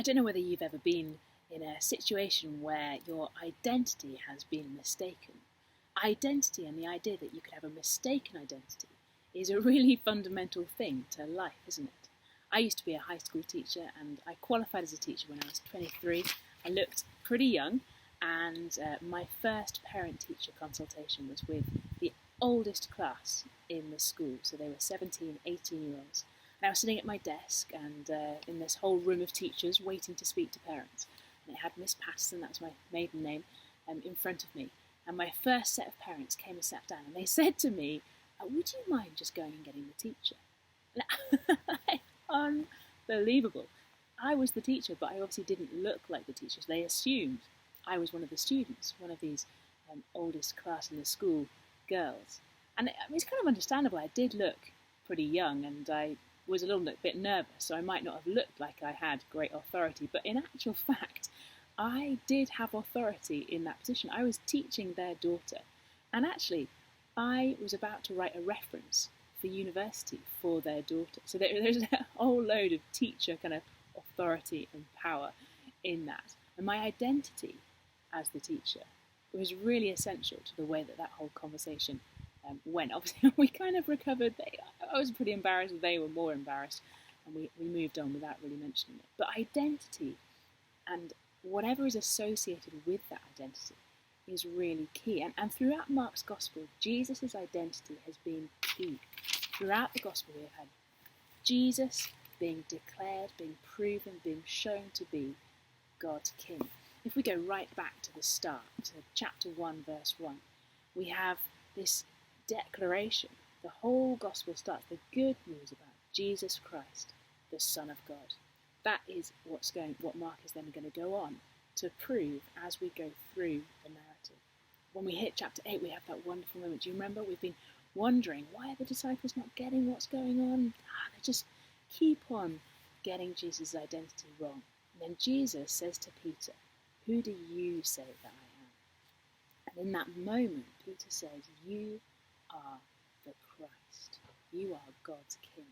I don't know whether you've ever been in a situation where your identity has been mistaken. Identity and the idea that you could have a mistaken identity is a really fundamental thing to life, isn't it? I used to be a high school teacher and I qualified as a teacher when I was 23. I looked pretty young, and my first parent-teacher consultation was with the oldest class in the school. So they were 17, 18-year-olds. And I was sitting at my desk and in this whole room of teachers waiting to speak to parents. And it had Miss Patterson, that's my maiden name, in front of me. And my first set of parents came and sat down and they said to me, would you mind just going and getting the teacher? Unbelievable. I was the teacher, but I obviously didn't look like the teachers. They assumed I was one of the students, one of these oldest class in the school girls. And it's kind of understandable. I did look pretty young and I was a little bit nervous, so I might not have looked like I had great authority, but in actual fact, I did have authority in that position. I was teaching their daughter, and actually, I was about to write a reference for university for their daughter. So there's a whole load of teacher kind of authority and power in that. And my identity as the teacher was really essential to the way that that whole conversation went. Obviously, we kind of recovered. I was pretty embarrassed, they were more embarrassed, and we moved on without really mentioning it. But identity and whatever is associated with that identity is really key. And throughout Mark's Gospel, Jesus' identity has been key. Throughout the Gospel, we have had Jesus being declared, being proven, being shown to be God's King. If we go right back to the start, to chapter 1, verse 1, we have this declaration. The whole Gospel starts, the good news about Jesus Christ, the Son of God. That is what Mark is then going to go on to prove as we go through the narrative. When we hit chapter 8, we have that wonderful moment. Do you remember? We've been wondering, why are the disciples not getting what's going on? They just keep on getting Jesus' identity wrong. And then Jesus says to Peter, who do you say that I am? And in that moment, Peter says, you are the Christ. You are God's King.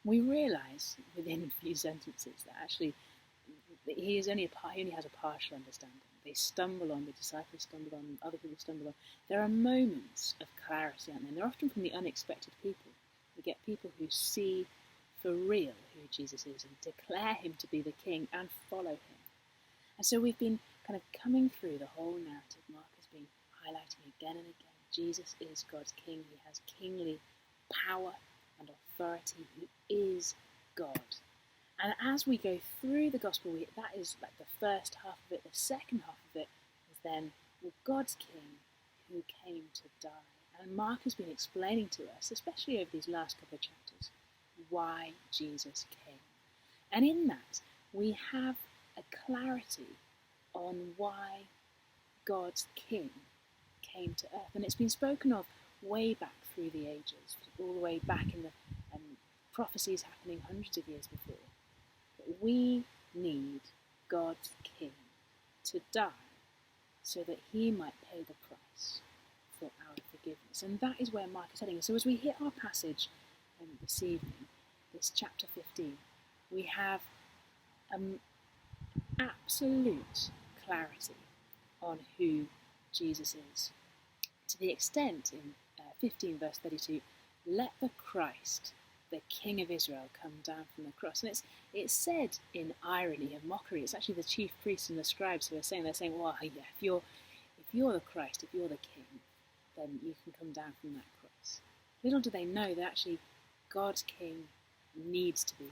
We realise within a few sentences that actually he only has a partial understanding. They stumble on, the disciples stumble on, other people stumble on. There are moments of clarity, aren't there? And they're often from the unexpected people. We get people who see for real who Jesus is and declare him to be the King and follow him. And so we've been kind of coming through the whole narrative. Mark has been highlighting again and again. Jesus is God's King. He has kingly power and authority. He is God. And as we go through the Gospel, that is like the first half of it. The second half of it is then God's King who came to die. And Mark has been explaining to us, especially over these last couple of chapters, why Jesus came. And in that, we have a clarity on why God's King came to earth. And it's been spoken of way back through the ages, all the way back in the prophecies happening hundreds of years before. But we need God's King to die so that he might pay the price for our forgiveness. And that is where Mark is heading. So as we hit our passage this evening, this chapter 15, we have absolute clarity on who Jesus is. To the extent in 15 verse 32, let the Christ, the King of Israel, come down from the cross. And it's said in irony and mockery. It's actually the chief priests and the scribes who are saying, well, yeah, if you're the Christ, if you're the King, then you can come down from that cross. Little do they know that actually God's King needs to be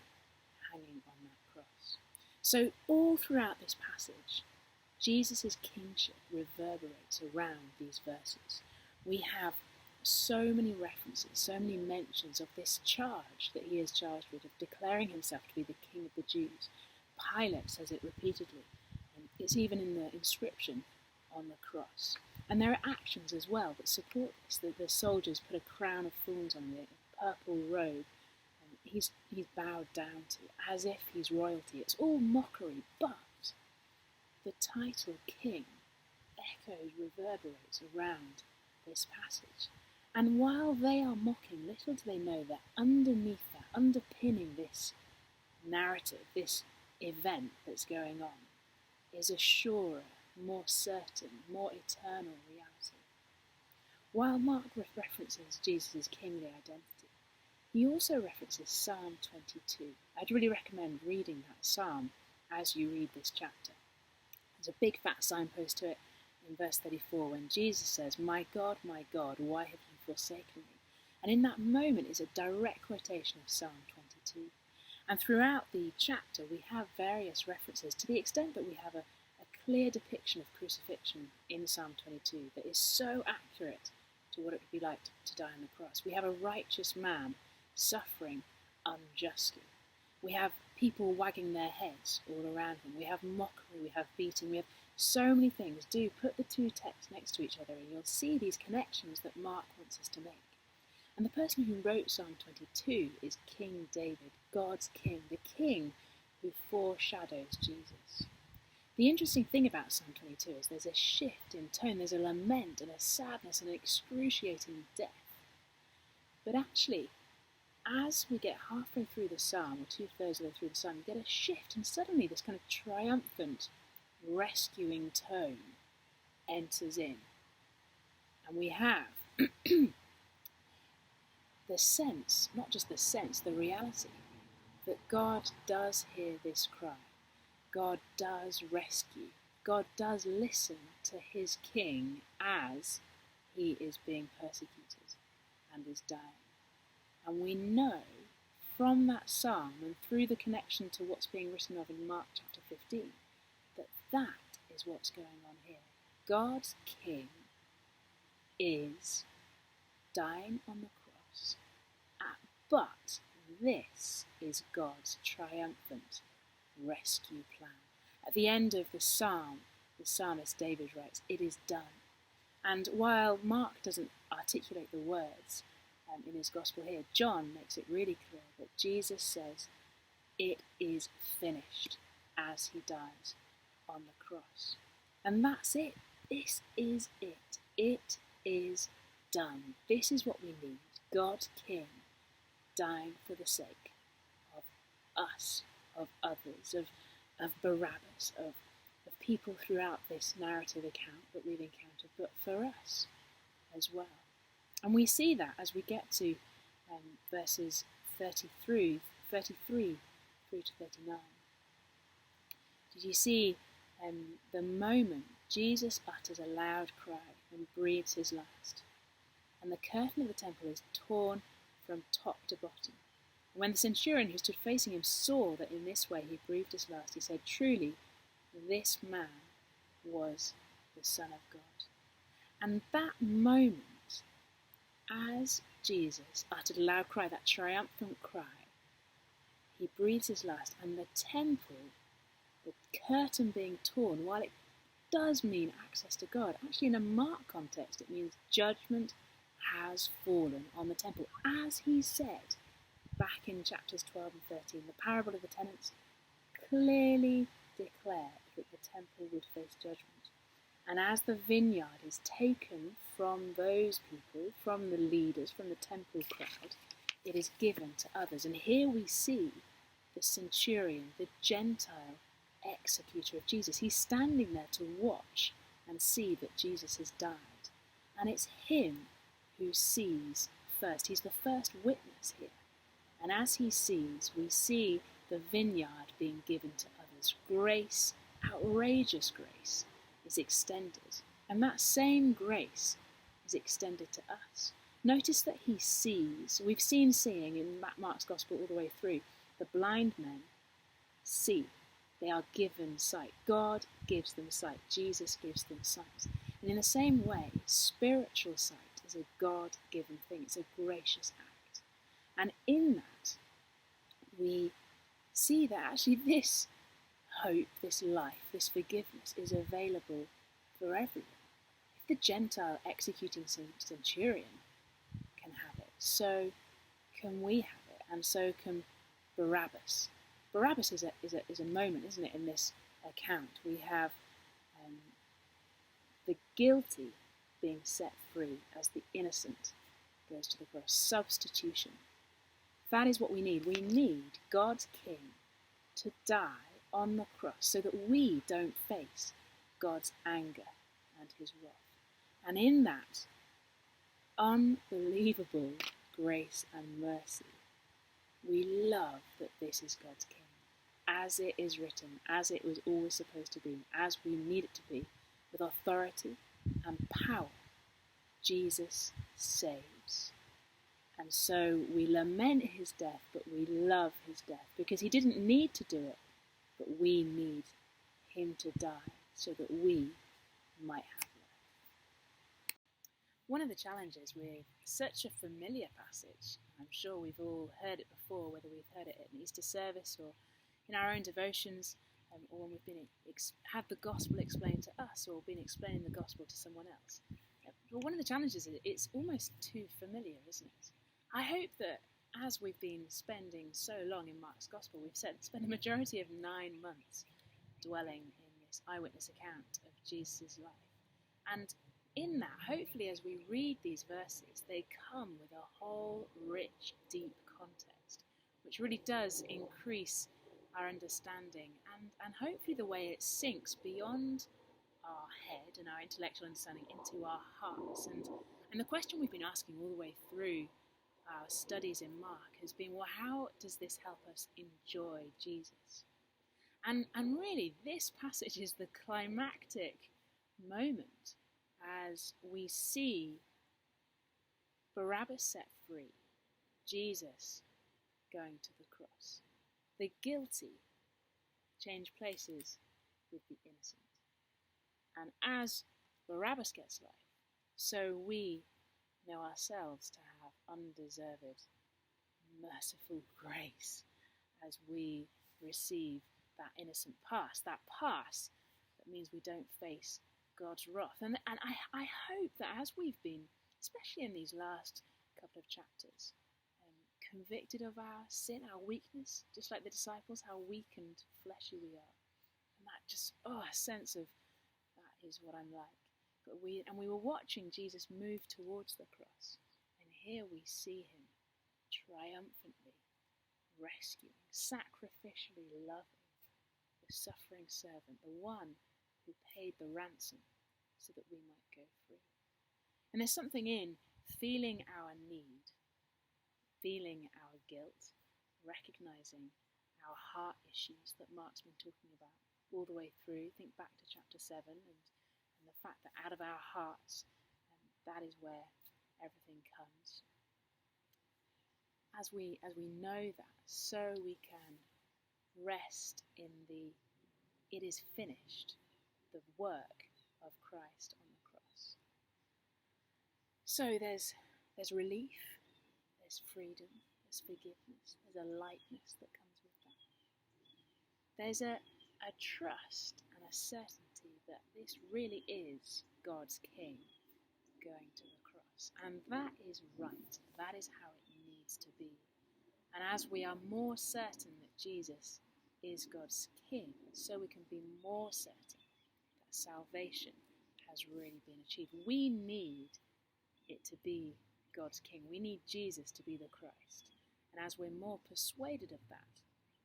hanging on that cross. So all throughout this passage, Jesus' kingship reverberates around these verses. We have so many references, so many mentions of this charge that he is charged with, of declaring himself to be the King of the Jews. Pilate says it repeatedly, and it's even in the inscription on the cross. And there are actions as well that support this. The soldiers put a crown of thorns on him, a purple robe, and he's bowed down to, as if he's royalty. It's all mockery, but the title King echoes, reverberates around this passage. And while they are mocking, little do they know that underneath that, underpinning this narrative, this event that's going on is a surer, more certain, more eternal reality. While Mark references Jesus' kingly identity, he also references Psalm 22. I'd really recommend reading that psalm as you read this chapter. There's a big fat signpost to it in verse 34 when Jesus says, my God, why have you forsaken me?" And in that moment is a direct quotation of Psalm 22. And throughout the chapter we have various references to the extent that we have a clear depiction of crucifixion in Psalm 22 that is so accurate to what it would be like to die on the cross. We have a righteous man suffering unjustly. We have people wagging their heads all around him. We have mockery, we have beating, we have so many things. Do put the two texts next to each other and you'll see these connections that Mark wants us to make. And the person who wrote Psalm 22 is King David, God's king, the king who foreshadows Jesus. The interesting thing about Psalm 22 is there's a shift in tone, there's a lament and a sadness and an excruciating death. But actually, as we get halfway through the psalm, or 2/3 of the way through the psalm, you get a shift and suddenly this kind of triumphant, rescuing tone enters in. And we have the sense, not just the sense, the reality, that God does hear this cry. God does rescue. God does listen to his king as he is being persecuted and is dying. And we know from that psalm and through the connection to what's being written of in Mark chapter 15 that that is what's going on here. God's king is dying on the cross, but this is God's triumphant rescue plan. At the end of the psalm, the psalmist David writes, "It is done." And while Mark doesn't articulate the words in his gospel here, John makes it really clear that Jesus says, "It is finished," as he dies on the cross. And that's it. This is it. It is done. This is what we need. God's king dying for the sake of us, of others, of Barabbas, of people throughout this narrative account that we've encountered, but for us as well. And we see that as we get to verses 33 through to 39. Did you see the moment Jesus utters a loud cry and breathes his last? And the curtain of the temple is torn from top to bottom. And when the centurion who stood facing him saw that in this way he breathed his last, he said, "Truly, this man was the Son of God." And that moment, as Jesus uttered a loud cry, that triumphant cry, he breathes his last, and the temple, the curtain being torn, while it does mean access to God, actually in a Mark context it means judgment has fallen on the temple. As he said back in chapters 12 and 13, the parable of the tenants clearly declared that the temple would face judgment. And as the vineyard is taken from those people, from the leaders, from the temple crowd, it is given to others. And here we see the centurion, the Gentile executor of Jesus. He's standing there to watch and see that Jesus has died. And it's him who sees first. He's the first witness here. And as he sees, we see the vineyard being given to others. Grace, outrageous grace, is extended. And that same grace is extended to us. Notice that he sees. We've seen seeing in Mark's Gospel all the way through. The blind men see. They are given sight. God gives them sight. Jesus gives them sight. And in the same way, spiritual sight is a God-given thing. It's a gracious act. And in that, we see that actually this hope, this life, this forgiveness is available for everyone. If the Gentile executing centurion can have it, so can we have it, and so can Barabbas. Barabbas is a moment, isn't it, in this account? We have the guilty being set free as the innocent goes to the cross. Substitution. That is what we need. We need God's King to die on the cross so that we don't face God's anger and his wrath. And in that unbelievable grace and mercy, we love that this is God's kingdom, as it is written, as it was always supposed to be, as we need it to be, with authority and power. Jesus saves. And so we lament his death, but we love his death, because he didn't need to do it, but we need him to die so that we might have life. One of the challenges with such a familiar passage, I'm sure we've all heard it before, whether we've heard it at an Easter service or in our own devotions, or when we've had the gospel explained to us, or been explaining the gospel to someone else. But one of the challenges is it's almost too familiar, isn't it? I hope that as we've been spending so long in Mark's gospel, we've spent a majority of 9 months dwelling in this eyewitness account of Jesus' life. And in that, hopefully as we read these verses, they come with a whole rich, deep context, which really does increase our understanding and hopefully the way it sinks beyond our head and our intellectual understanding into our hearts. And the question we've been asking all the way through our studies in Mark has been, well, how does this help us enjoy Jesus? And really, this passage is the climactic moment as we see Barabbas set free, Jesus going to the cross. The guilty change places with the innocent. And as Barabbas gets life, so we know ourselves to have undeserved, merciful grace as we receive that innocent past, that means we don't face God's wrath. And I hope that as we've been, especially in these last couple of chapters, convicted of our sin, our weakness, just like the disciples, how weak and fleshy we are, and that just a sense of that is what I'm like. But we were watching Jesus move towards the cross, and here we see him triumphantly rescuing, sacrificially loving the suffering servant, the one who paid the ransom so that we might go free. And there's something in feeling our need, feeling our guilt, recognizing our heart issues that Mark's been talking about all the way through. Think back to chapter 7 and the fact that out of our hearts, that is where everything comes. As we know that, so we can rest in the it is finished, the work of Christ on the cross. So there's relief, there's freedom, there's forgiveness, there's a lightness that comes with that. There's a trust and a certainty that this really is God's King going to the cross. And that is right. That is how it needs to be. And as we are more certain that Jesus is God's King, so we can be more certain that salvation has really been achieved. We need it to be God's King. We need Jesus to be the Christ. And as we're more persuaded of that,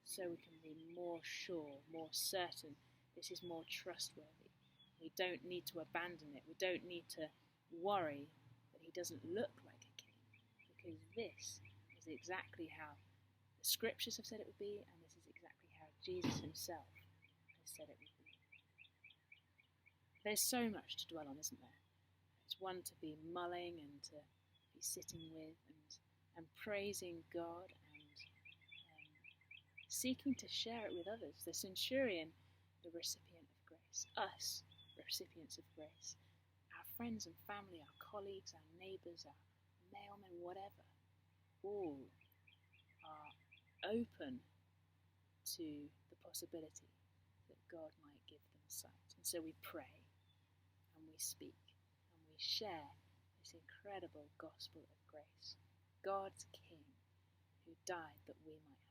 so we can be more sure, more certain, this is more trustworthy. We don't need to abandon it. We don't need to worry that he doesn't look like a king, because this is exactly how the scriptures have said it would be, and this is exactly how Jesus himself has said it would be. There's so much to dwell on, isn't there? It's one to be mulling and to be sitting with and praising God and seeking to share it with others. The centurion, the recipient of grace. Us, recipients of grace. Our friends and family, our colleagues, our neighbours, our mailmen, whatever, all are open to the possibility that God might give them sight. And so we pray and we speak and we share this incredible gospel of grace. God's King who died that we might